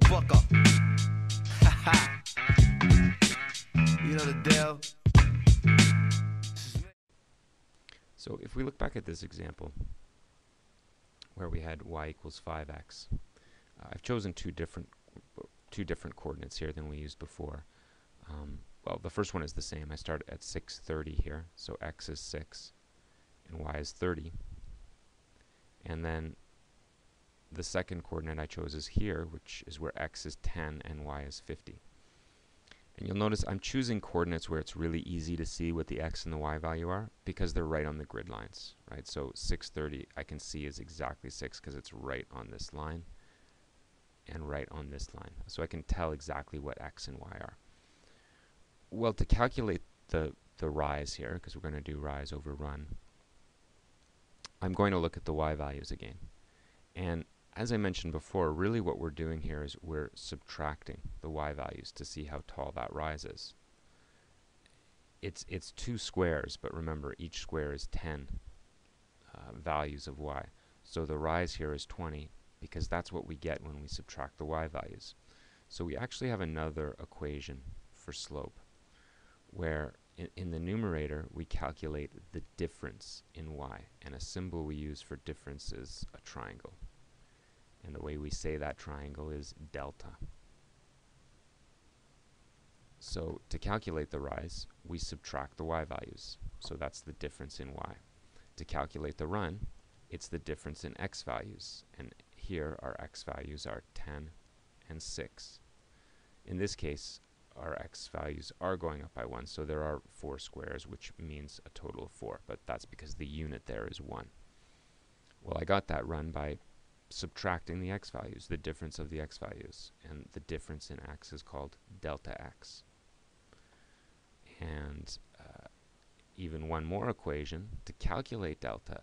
bucka. Haha. You know the deal. So if we look back at this example where we had y equals 5x, I've chosen two different coordinates here than we used before. Well, the first one is the same. I start at 630 here, so x is 6 and y is 30. And then the second coordinate I chose is here, which is where x is 10 and y is 50. And you'll notice I'm choosing coordinates where it's really easy to see what the x and the y value are because they're right on the grid lines, right? So 630 I can see is exactly 6 because it's right on this line and right on this line. So I can tell exactly what x and y are. Well, to calculate the rise here, because we're going to do rise over run, I'm going to look at the y values again. And as I mentioned before, really what we're doing here is we're subtracting the y values to see how tall that rise is. It's two squares, but remember each square is 10 values of y. So the rise here is 20 because that's what we get when we subtract the y values. So we actually have another equation for slope where in the numerator we calculate the difference in y, and a symbol we use for difference is a triangle. And the way we say that triangle is delta. So to calculate the rise, we subtract the y values. So that's the difference in y. To calculate the run, it's the difference in x values. And here our x values are 10 and 6. In this case, our x values are going up by 1, so there are 4 squares, which means a total of 4. But that's because the unit there is 1. Well, I got that run by subtracting the x values, the difference of the x values, and the difference in x is called delta x. And even one more equation, to calculate delta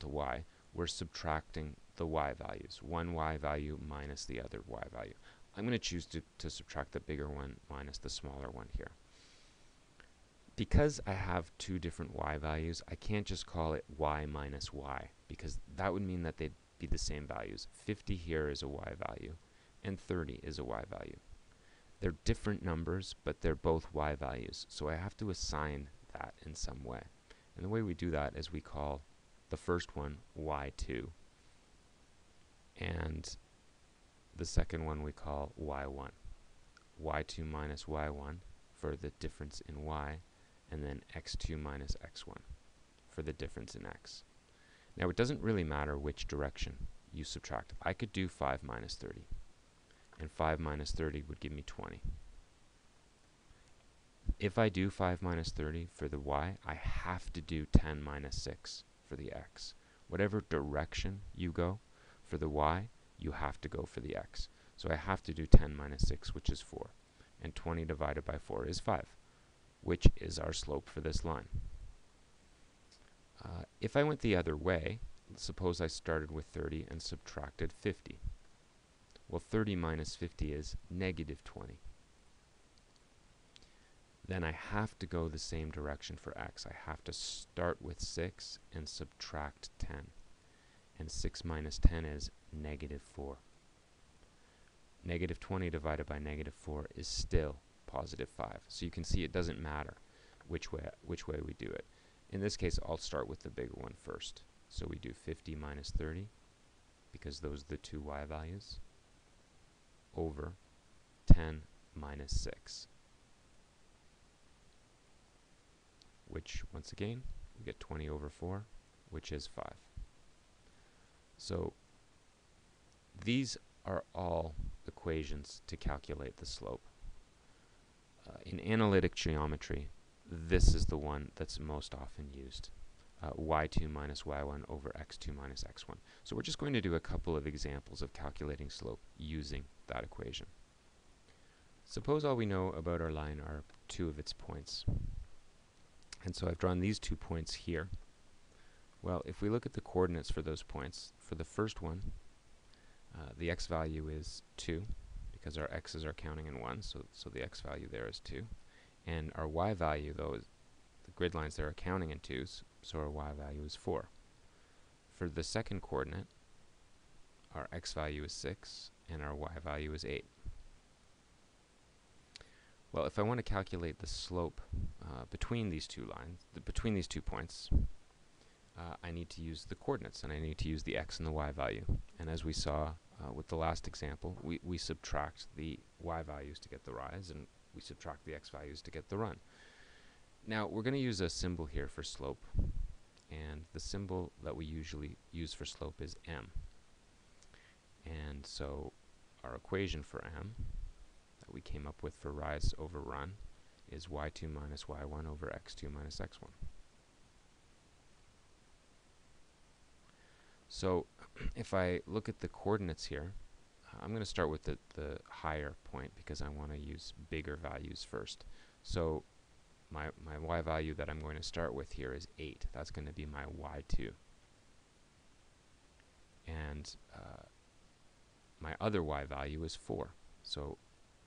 y, we're subtracting the y values, one y value minus the other y value. I'm going to choose to subtract the bigger one minus the smaller one here. Because I have two different y values, I can't just call it y minus y, because that would mean that they'd be the same values. 50 here is a y value, and 30 is a y value. They're different numbers, but they're both y values, so I have to assign that in some way. And the way we do that is we call the first one y2, and the second one we call y1. y2 minus y1 for the difference in y, and then x2 minus x1 for the difference in x. Now it doesn't really matter which direction you subtract. I could do 5 minus 30, and 5 minus 30 would give me 20. If I do 5 minus 30 for the y, I have to do 10 minus 6 for the x. Whatever direction you go for the y, you have to go for the x. So I have to do 10 minus 6, which is 4. And 20 divided by 4 is 5, which is our slope for this line. If I went the other way, suppose I started with 30 and subtracted 50. Well, 30 minus 50 is negative 20. Then I have to go the same direction for x. I have to start with 6 and subtract 10. And 6 minus 10 is negative 4. Negative 20 divided by negative 4 is still positive 5. So you can see it doesn't matter which way we do it. In this case, I'll start with the bigger one first. So we do 50 minus 30, because those are the two y values, over 10 minus 6, which, once again, we get 20 over 4, which is 5. So these are all equations to calculate the slope. In analytic geometry, this is the one that's most often used. Y2 minus y1 over x2 minus x1. So we're just going to do a couple of examples of calculating slope using that equation. Suppose all we know about our line are two of its points. And so I've drawn these 2 points here. Well, if we look at the coordinates for those points, for the first one, the x value is 2, because our x's are counting in 1, so the x value there is 2. And our y value, though, the grid lines there are counting in 2s, so our y value is 4. For the second coordinate, our x value is 6 and our y value is 8. Well, if I want to calculate the slope between these two lines, between these 2 points, I need to use the coordinates, and I need to use the x and the y value. And as we saw with the last example, we subtract the y values to get the rise, and we subtract the x values to get the run. Now, we're going to use a symbol here for slope, and the symbol that we usually use for slope is m. And so our equation for m that we came up with for rise over run is y2 minus y1 over x2 minus x1. So if I look at the coordinates here, I'm going to start with the higher point because I want to use bigger values first. So my y value that I'm going to start with here is 8. That's going to be my y2. And my other y value is 4. So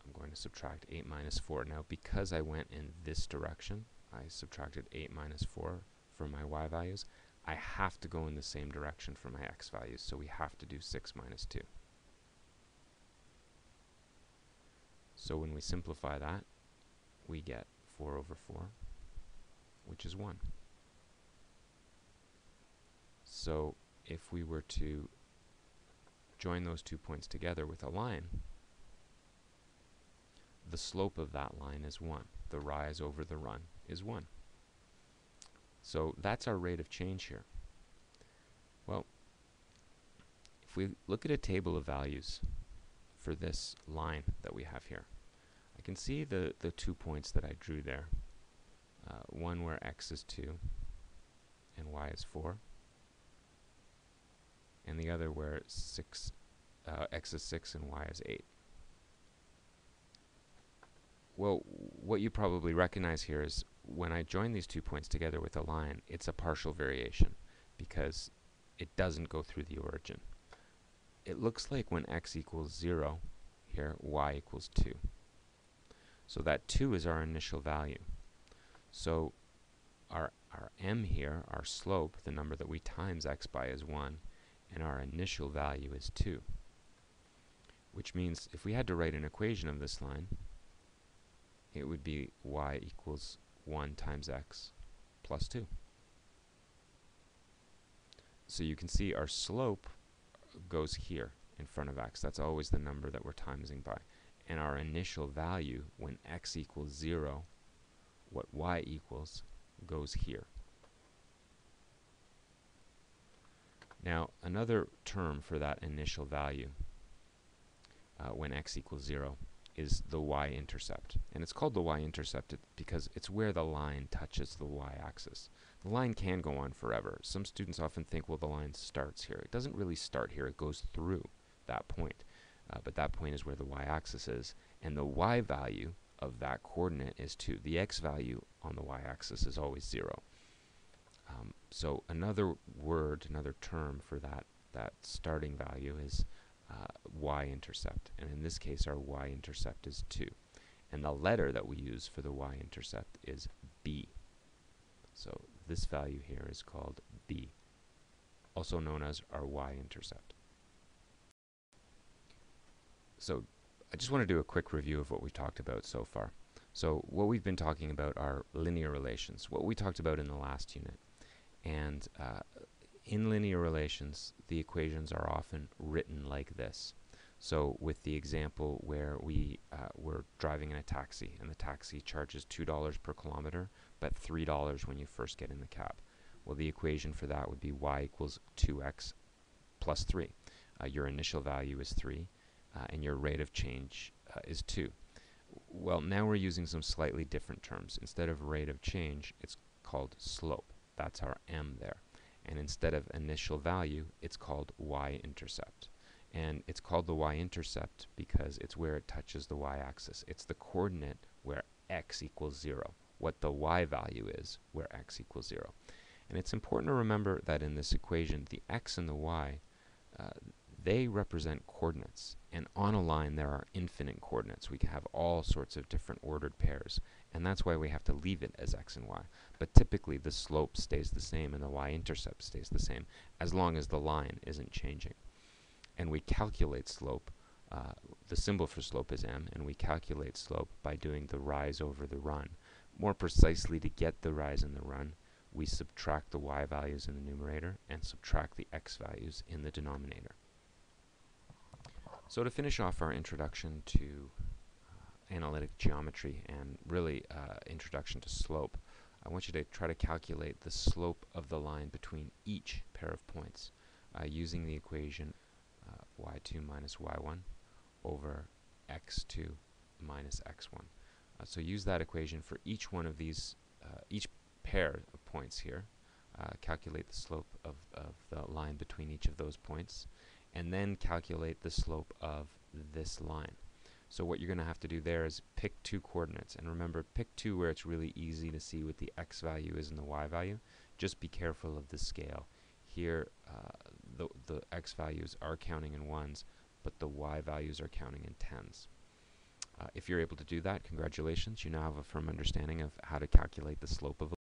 I'm going to subtract 8 minus 4. Now, because I went in this direction, I subtracted 8 minus 4 for my y values. I have to go in the same direction for my x values, so we have to do 6 minus 2. So when we simplify that, we get 4 over 4, which is 1. So if we were to join those 2 points together with a line, the slope of that line is 1. The rise over the run is 1. So that's our rate of change here. Well, if we look at a table of values for this line that we have here, I can see the 2 points that I drew there. One where x is 2 and y is 4, and the other where x is 6 and y is 8. Well, what you probably recognize here is when I join these 2 points together with a line, it's a partial variation because it doesn't go through the origin. It looks like when x equals 0, here y equals 2. So that 2 is our initial value. So our m here, our slope, the number that we times x by is 1, and our initial value is 2. Which means if we had to write an equation of this line, it would be y equals 1 times x plus 2. So you can see our slope goes here in front of x. That's always the number that we're timesing by. And our initial value, when x equals 0, what y equals, goes here. Now, another term for that initial value, when x equals 0, is the y-intercept. And it's called the y-intercept because it's where the line touches the y-axis. The line can go on forever. Some students often think, well, the line starts here. It doesn't really start here. It goes through that point. But that point is where the y-axis is. And the y value of that coordinate is 2. The x value on the y-axis is always 0. So another word, another term for that starting value is y-intercept, and in this case our y-intercept is 2, and the letter that we use for the y-intercept is b. So this value here is called b, also known as our y-intercept. So I just want to do a quick review of what we've talked about so far. So what we've been talking about are linear relations, what we talked about in the last unit, and in linear relations, the equations are often written like this. So with the example where we're driving in a taxi, and the taxi charges $2 per kilometer, but $3 when you first get in the cab. Well, the equation for that would be y equals 2x plus 3. Your initial value is 3, and your rate of change is 2. Well, now we're using some slightly different terms. Instead of rate of change, it's called slope. That's our m there. And instead of initial value, it's called y-intercept. And it's called the y-intercept because it's where it touches the y-axis. It's the coordinate where x equals 0, what the y value is where x equals 0. And it's important to remember that in this equation, the x and the y, they represent coordinates. And on a line, there are infinite coordinates. We can have all sorts of different ordered pairs. And that's why we have to leave it as x and y. But typically, the slope stays the same and the y-intercept stays the same, as long as the line isn't changing. and we calculate slope. The symbol for slope is m, and we calculate slope by doing the rise over the run. More precisely, to get the rise and the run, we subtract the y values in the numerator and subtract the x values in the denominator. So to finish off our introduction to analytic geometry and really introduction to slope, I want you to try to calculate the slope of the line between each pair of points using the equation y2 minus y1 over x2 minus x1. So use that equation for each one of these, each pair of points here. Calculate the slope of the line between each of those points, and then calculate the slope of this line. So what you're going to have to do there is pick two coordinates, and remember, pick two where it's really easy to see what the x value is and the y value. Just be careful of the scale. Here the x values are counting in ones, but the y values are counting in tens. If you're able to do that, congratulations, you now have a firm understanding of how to calculate the slope of a